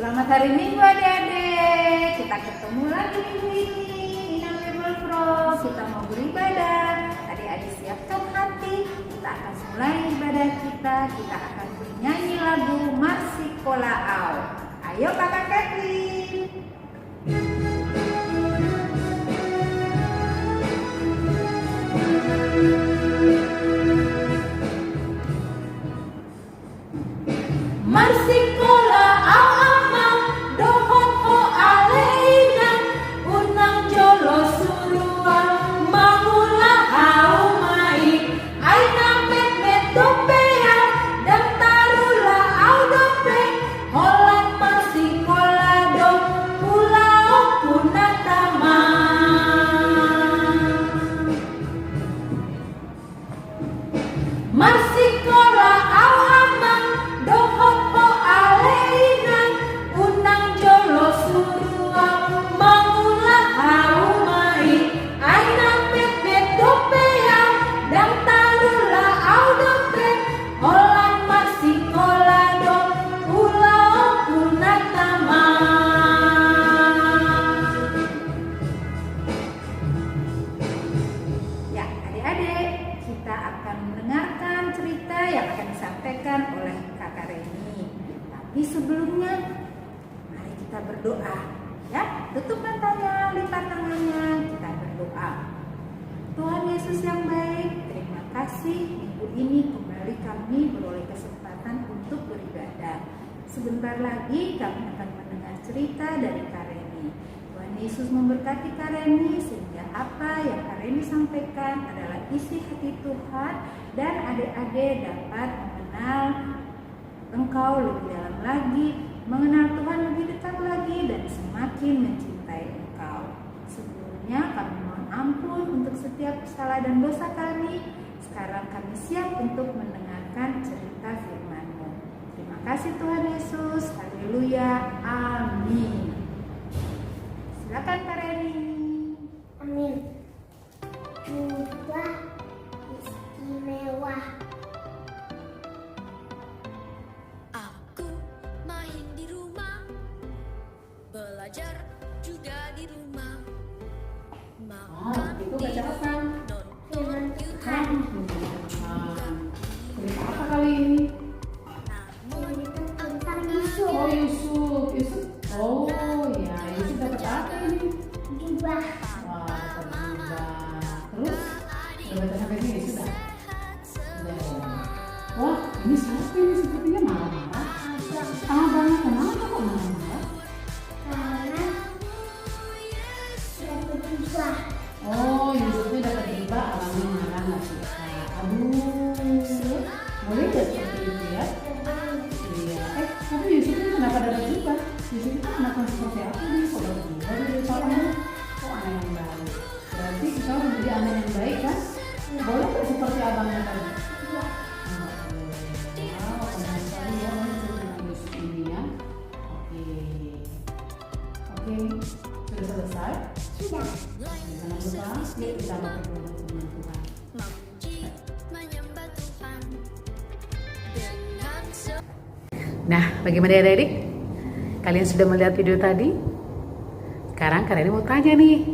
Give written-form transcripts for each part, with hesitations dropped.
Selamat hari Minggu adik-adik. Kita ketemu lagi minggu ini. Inam Bible Pro. Kita mau beribadah. Adik-adik siapkan hati. Kita akan mulai ibadah kita. Kita akan bernyanyi lagu Marsikolau. Ayo kakak Kathleen. Oleh kakak Reni. Tapi sebelumnya mari kita berdoa ya. Tutup matanya, lipat tangannya, kita berdoa. Tuhan Yesus yang baik, terima kasih minggu ini kembali kami beroleh kesempatan untuk beribadah. Sebentar lagi kami akan mendengar cerita dari Kak Reni. Tuhan Yesus memberkati Kak Reni sehingga apa yang Kak Reni sampaikan adalah isi hati Tuhan dan adik-adik dapat mengenal Engkau lebih dalam lagi, mengenal Tuhan lebih dekat lagi dan semakin mencintai Engkau. Sebelumnya kami mohon ampun untuk setiap kesalahan dan dosa kami. Sekarang kami siap untuk mendengarkan cerita firman-Mu. Terima kasih Tuhan Yesus. Haleluya. Amin. Silakan Kak Reni. Amin. Jumlah istimewa. Belajar juga di rumah. Itu baca apa? Firman Tuhan. Cerita apa kali ini? Tentang Yusuf. Oh Yusuf. Oh ya, Yusuf dapat apa ini? Jubah. Wah, dapat jubah. Terus udah baca sampai sini sudah. Sudah. Wah, ini siapa ini? Sepertinya marah-marah. Abangnya kenapa kok marah-marah? Karena dapat jubah. Oh, Yusufnya dapat jubah, abangnya marah nggak suka. Aduh, boleh nggak seperti itu ya? Iya. Tapi Yusufnya kenapa dapat jubah? Yusuf itu anak yang seperti apa nih? Kok dapat jubah dari bapaknya? Kok anak yang baik? Berarti kita harus menjadi anak yang baik kan? Boleh nggak seperti abangnya tadi? Wow, keren sekali ya cerita Yusuf ini ya. Oke, sudah selesai? Sudah. Jangan lupa, yuk kita mau berdoa dengan Tuhan. Nah, bagaimana ya adik-adik? Kalian sudah melihat video tadi? Sekarang kalian mau tanya nih,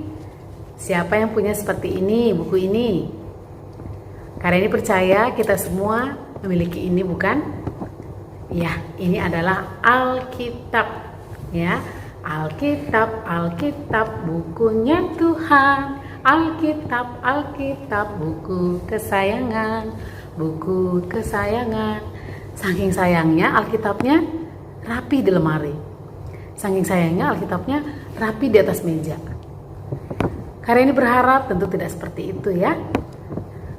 siapa yang punya seperti ini, buku ini? Kalian ini percaya kita semua memiliki ini bukan? Ya, ini adalah Alkitab. Ya, Alkitab, bukunya Tuhan. Alkitab, buku kesayangan. Saking sayangnya Alkitabnya rapi di lemari. Saking sayangnya Alkitabnya rapi di atas meja. Karena ini berharap tentu tidak seperti itu ya.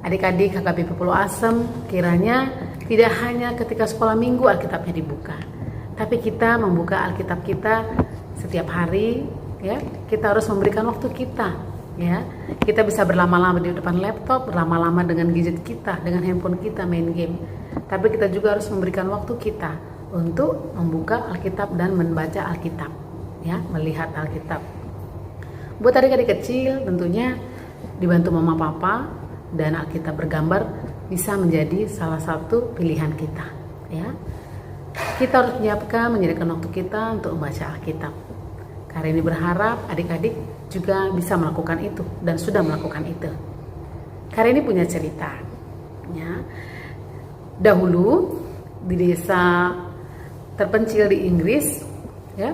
Adik-adik KKBP Pulau Asem, kiranya tidak hanya ketika sekolah minggu Alkitabnya dibuka, tapi kita membuka Alkitab kita setiap hari ya. Kita harus memberikan waktu kita ya. Kita bisa berlama-lama di depan laptop, berlama-lama dengan gadget kita, dengan handphone kita main game. Tapi kita juga harus memberikan waktu kita untuk membuka Alkitab dan membaca Alkitab ya, melihat Alkitab. Buat adik-adik kecil tentunya dibantu mama papa dan Alkitab bergambar bisa menjadi salah satu pilihan kita ya. kita harus menyiapkan, menyediakan waktu kita untuk membaca Alkitab. Karini berharap adik-adik juga bisa melakukan itu dan sudah melakukan itu. Karini punya cerita. Ya. Dahulu di desa terpencil di Inggris, ya,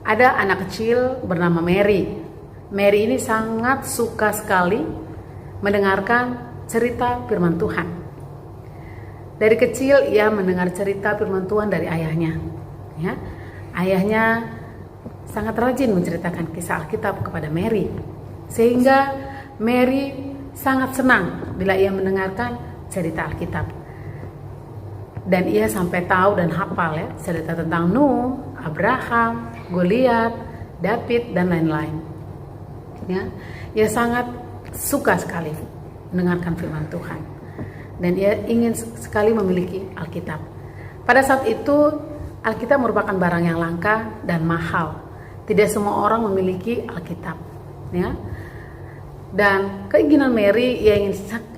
ada anak kecil bernama Mary. Mary ini sangat suka sekali mendengarkan cerita firman Tuhan. Dari kecil ia mendengar cerita firman Tuhan dari ayahnya. Ya, ayahnya sangat rajin menceritakan kisah Alkitab kepada Mary, sehingga Mary sangat senang bila ia mendengarkan cerita Alkitab. Dan ia sampai tahu dan hafal ya cerita tentang Nuh, Abraham, Goliat, David dan lain-lain. Ya, ia sangat suka sekali mendengarkan firman Tuhan. Dan ia ingin sekali memiliki Alkitab. Pada saat itu Alkitab merupakan barang yang langka dan mahal. Tidak semua orang memiliki Alkitab, ya. Dan keinginan Mary, ia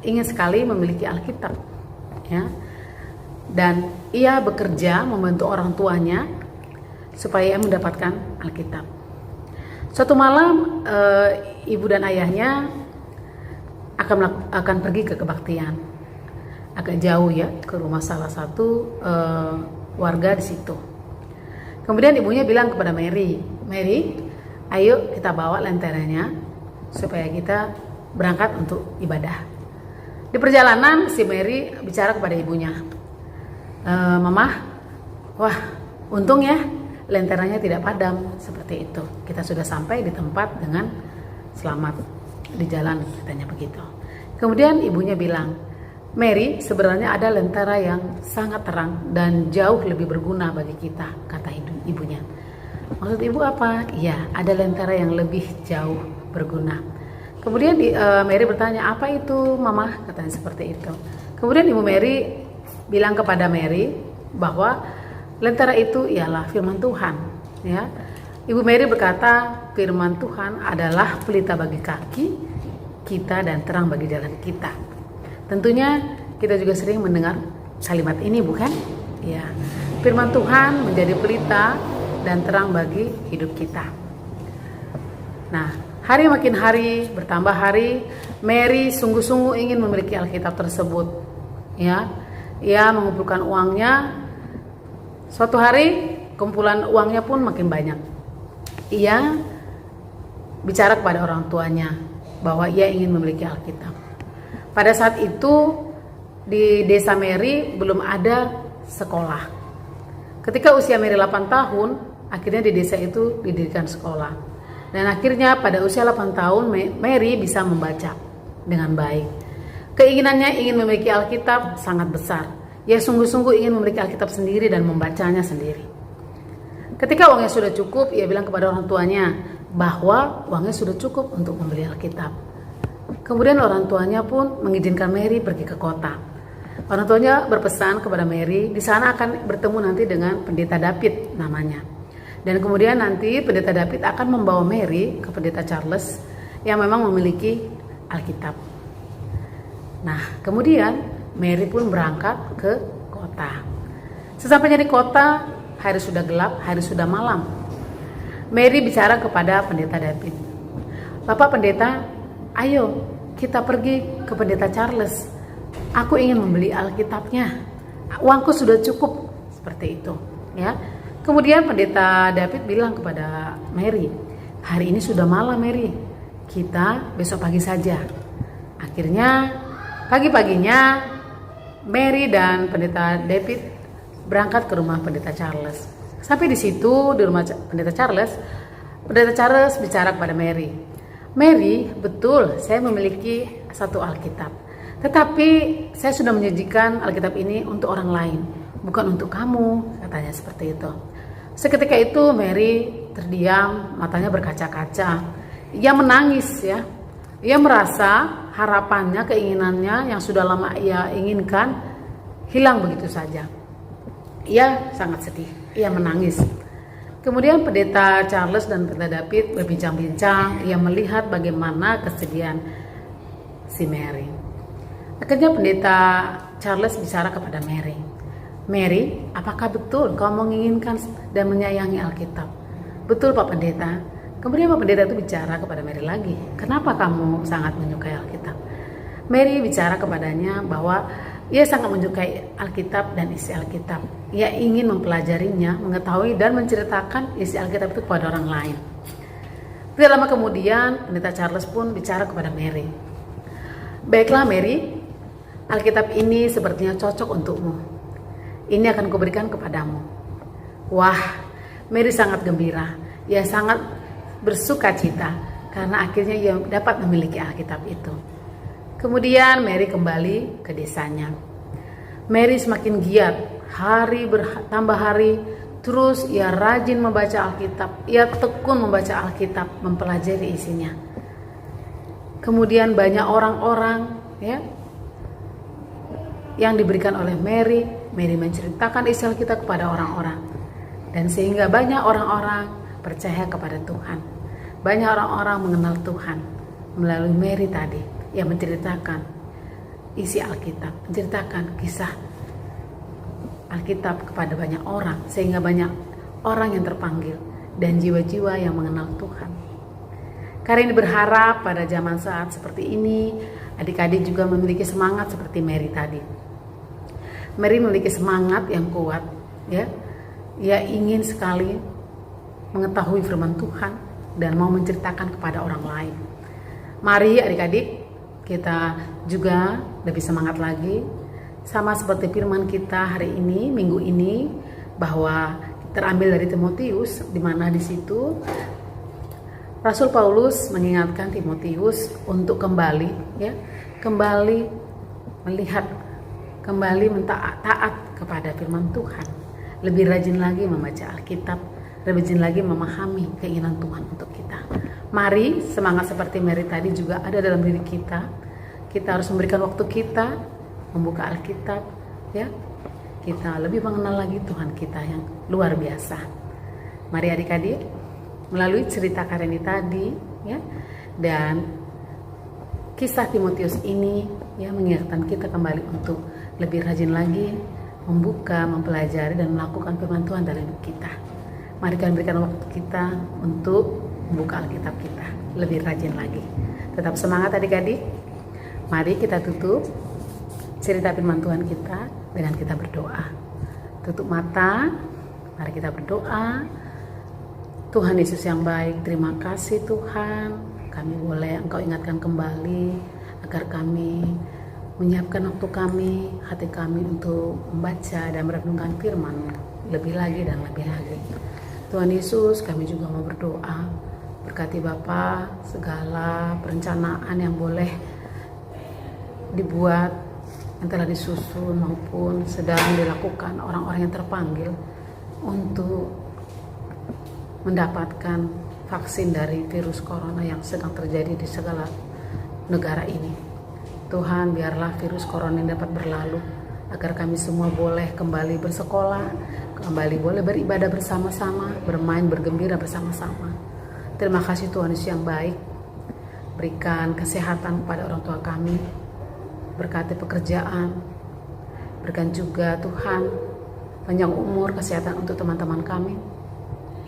ingin sekali memiliki Alkitab, ya. Dan ia bekerja membantu orang tuanya supaya ia mendapatkan Alkitab. Suatu malam ibu dan ayahnya akan pergi ke kebaktian, agak jauh ya, ke rumah salah satu warga di situ. Kemudian ibunya bilang kepada Mary, ayo kita bawa lenteranya supaya kita berangkat untuk ibadah. Di perjalanan si Mary bicara kepada ibunya, Mama, wah untung ya lenteranya tidak padam, seperti itu. Kita sudah sampai di tempat dengan selamat di jalan, katanya begitu. Kemudian ibunya bilang, Mary, sebenarnya ada lentera yang sangat terang dan jauh lebih berguna bagi kita, kata ibunya. Maksud ibu apa? Iya, ada lentera yang lebih jauh berguna. Kemudian Mary bertanya, apa itu Mama? Katanya seperti itu. Kemudian ibu Mary bilang kepada Mary bahwa lentera itu ialah firman Tuhan. Ya, ibu Mary berkata, firman Tuhan adalah pelita bagi kaki kita dan terang bagi jalan kita. Tentunya kita juga sering mendengar kalimat ini, bukan? Ya, firman Tuhan menjadi pelita dan terang bagi hidup kita. Nah, hari makin hari, bertambah hari, Mary sungguh-sungguh ingin memiliki Alkitab tersebut. Ya, ia mengumpulkan uangnya. Suatu hari, kumpulan uangnya pun makin banyak. Ia bicara kepada orang tuanya bahwa ia ingin memiliki Alkitab. Pada saat itu di desa Mary belum ada sekolah. Ketika usia Mary 8 tahun, akhirnya di desa itu didirikan sekolah. Dan akhirnya pada usia 8 tahun Mary bisa membaca dengan baik. Keinginannya ingin memiliki Alkitab sangat besar. Ia sungguh-sungguh ingin memiliki Alkitab sendiri dan membacanya sendiri. Ketika uangnya sudah cukup, ia bilang kepada orang tuanya bahwa uangnya sudah cukup untuk membeli Alkitab. Kemudian orang tuanya pun mengizinkan Mary pergi ke kota. Orang tuanya berpesan kepada Mary, di sana akan bertemu nanti dengan pendeta David namanya. Dan kemudian nanti pendeta David akan membawa Mary ke pendeta Charles yang memang memiliki Alkitab. Nah, kemudian Mary pun berangkat ke kota. Sesampainya di kota, hari sudah gelap, hari sudah malam. Mary bicara kepada pendeta David. Bapak pendeta, ayo kita pergi ke pendeta Charles. Aku ingin membeli Alkitabnya. Uangku sudah cukup, seperti itu. Ya. Kemudian pendeta David bilang kepada Mary, hari ini sudah malam Mary, kita besok pagi saja. Akhirnya pagi-paginya Mary dan pendeta David berangkat ke rumah pendeta Charles. Sampai di situ di rumah pendeta Charles bicara kepada Mary. Mary, betul saya memiliki satu Alkitab. Tetapi saya sudah menyajikan Alkitab ini untuk orang lain, bukan untuk kamu, katanya seperti itu. Seketika itu Mary terdiam, matanya berkaca-kaca. Ia menangis ya. Ia merasa harapannya, keinginannya yang sudah lama ia inginkan hilang begitu saja. Ia sangat sedih, ia menangis. Kemudian pendeta Charles dan pendeta David berbincang-bincang. Ia melihat bagaimana kesedihan si Mary. Akhirnya pendeta Charles bicara kepada Mary. Mary, apakah betul kau menginginkan dan menyayangi Alkitab? Betul Pak Pendeta. Kemudian Pak Pendeta itu bicara kepada Mary lagi, kenapa kamu sangat menyukai Alkitab? Mary bicara kepadanya bahwa ia sangat menyukai Alkitab dan isi Alkitab. Ia ingin mempelajarinya, mengetahui dan menceritakan isi Alkitab itu kepada orang lain. Tidak lama kemudian, Pendeta Charles pun bicara kepada Mary. Baiklah Mary, Alkitab ini sepertinya cocok untukmu. Ini akan kuberikan kepadamu. Wah, Mary sangat gembira. Ia sangat bersuka cita karena akhirnya ia dapat memiliki Alkitab itu. Kemudian Mary kembali ke desanya. Mary semakin giat, hari bertambah hari, terus ia rajin membaca Alkitab. Ia tekun membaca Alkitab, mempelajari isinya. Kemudian banyak orang-orang yang diberikan oleh Mary. Mary menceritakan isi Alkitab kepada orang-orang. Dan sehingga banyak orang-orang percaya kepada Tuhan. Banyak orang-orang mengenal Tuhan melalui Mary tadi yang menceritakan isi Alkitab, menceritakan kisah Alkitab kepada banyak orang, sehingga banyak orang yang terpanggil dan jiwa-jiwa yang mengenal Tuhan. Karena ini berharap pada zaman saat seperti ini, adik-adik juga memiliki semangat seperti Mary tadi. Mary memiliki semangat yang kuat, ya. Ia ingin sekali mengetahui firman Tuhan dan mau menceritakan kepada orang lain. Mari adik-adik, kita juga lebih semangat lagi, sama seperti firman kita hari ini, minggu ini, bahwa terambil dari Timotius, di mana di situ Rasul Paulus mengingatkan Timotius untuk kembali melihat, kembali taat kepada firman Tuhan, lebih rajin lagi membaca Alkitab, lebih rajin lagi memahami keinginan Tuhan untuk kita. Mari semangat seperti Mary tadi juga ada dalam diri kita. Kita harus memberikan waktu kita membuka Alkitab, ya. Kita lebih mengenal lagi Tuhan kita yang luar biasa. Mari adik-adik, melalui cerita Kareni tadi, ya, dan kisah Timotius ini, ya, mengingatkan kita kembali untuk lebih rajin lagi membuka, mempelajari dan melakukan firman Tuhan dalam hidup kita. Mari kita berikan waktu kita untuk membuka Alkitab kita lebih rajin lagi. Tetap semangat adik-adik. Mari kita tutup cerita firman Tuhan kita dengan kita berdoa. Tutup mata, mari kita berdoa. Tuhan Yesus yang baik, terima kasih Tuhan, kami boleh Engkau ingatkan kembali agar kami menyiapkan waktu kami, hati kami untuk membaca dan merenungkan firman lebih lagi dan lebih lagi. Tuhan Yesus, kami juga mau berdoa, berkati Bapa segala perencanaan yang boleh dibuat, yang telah disusun maupun sedang dilakukan orang-orang yang terpanggil untuk mendapatkan vaksin dari virus corona yang sedang terjadi di segala negara ini. Tuhan, biarlah virus corona ini dapat berlalu, agar kami semua boleh kembali bersekolah, kembali boleh beribadah bersama-sama, bermain, bergembira bersama-sama. Terima kasih Tuhan Yesus yang baik. Berikan kesehatan kepada orang tua kami, berkati pekerjaan, berikan juga Tuhan panjang umur, kesehatan untuk teman-teman kami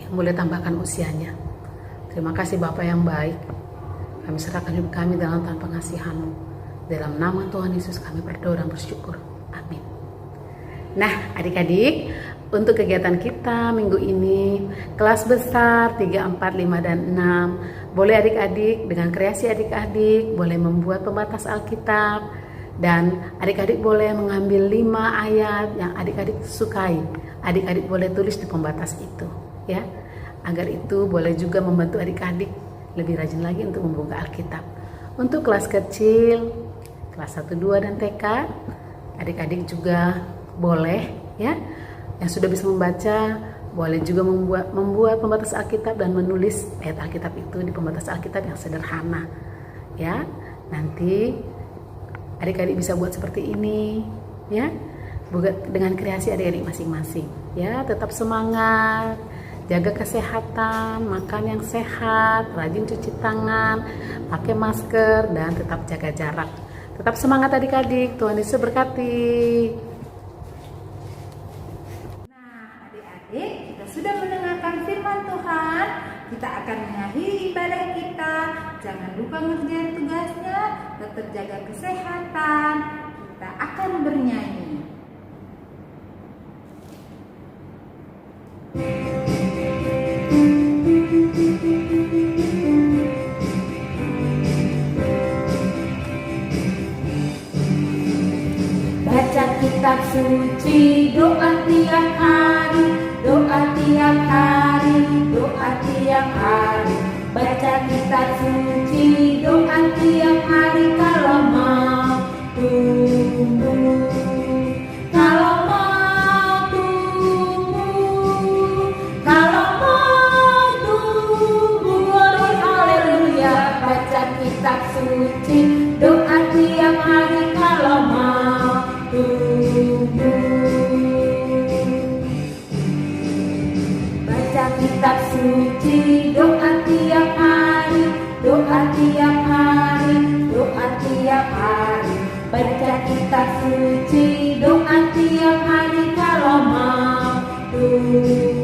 yang boleh tambahkan usianya. Terima kasih Bapa yang baik. Kami serahkan hidup kami dalam tangan pengasihan-Mu. Dalam nama Tuhan Yesus kami berdoa dan bersyukur. Amin. Nah adik-adik, untuk kegiatan kita minggu ini, kelas besar 3, 4, 5, dan 6, boleh adik-adik dengan kreasi adik-adik boleh membuat pembatas Alkitab, dan adik-adik boleh mengambil 5 ayat yang adik-adik sukai. Adik-adik boleh tulis di pembatas itu, ya, agar itu boleh juga membantu adik-adik lebih rajin lagi untuk membuka Alkitab. Untuk kelas kecil, kelas 1, 2, dan TK, adik-adik juga boleh, ya, yang sudah bisa membaca, boleh juga membuat pembatas Alkitab dan menulis ayat Alkitab itu di pembatas Alkitab yang sederhana, ya. Nanti adik-adik bisa buat seperti ini, ya, dengan kreasi adik-adik masing-masing, ya. Tetap semangat, jaga kesehatan, makan yang sehat, rajin cuci tangan, pakai masker, dan tetap jaga jarak. Tetap semangat adik-adik, Tuhan Yesus berkati. tetap jaga kesehatan, kita akan bernyanyi. Baca kitab suci, doa tiap hari, doa tiap hari, doa tiap hari. Baca kitab suci, doa tiap hari kalau mau tumbuh. Kalau mau tumbuh, kalau mau tumbuh, glory haleluya. Baca kitab suci, doa tiap hari kalau mau tumbuh. Baca kitab suci, doa tiap hari, doa tiap hari, doa tiap hari. Baca kitab suci, doa tiap hari kalau mau tumbuh.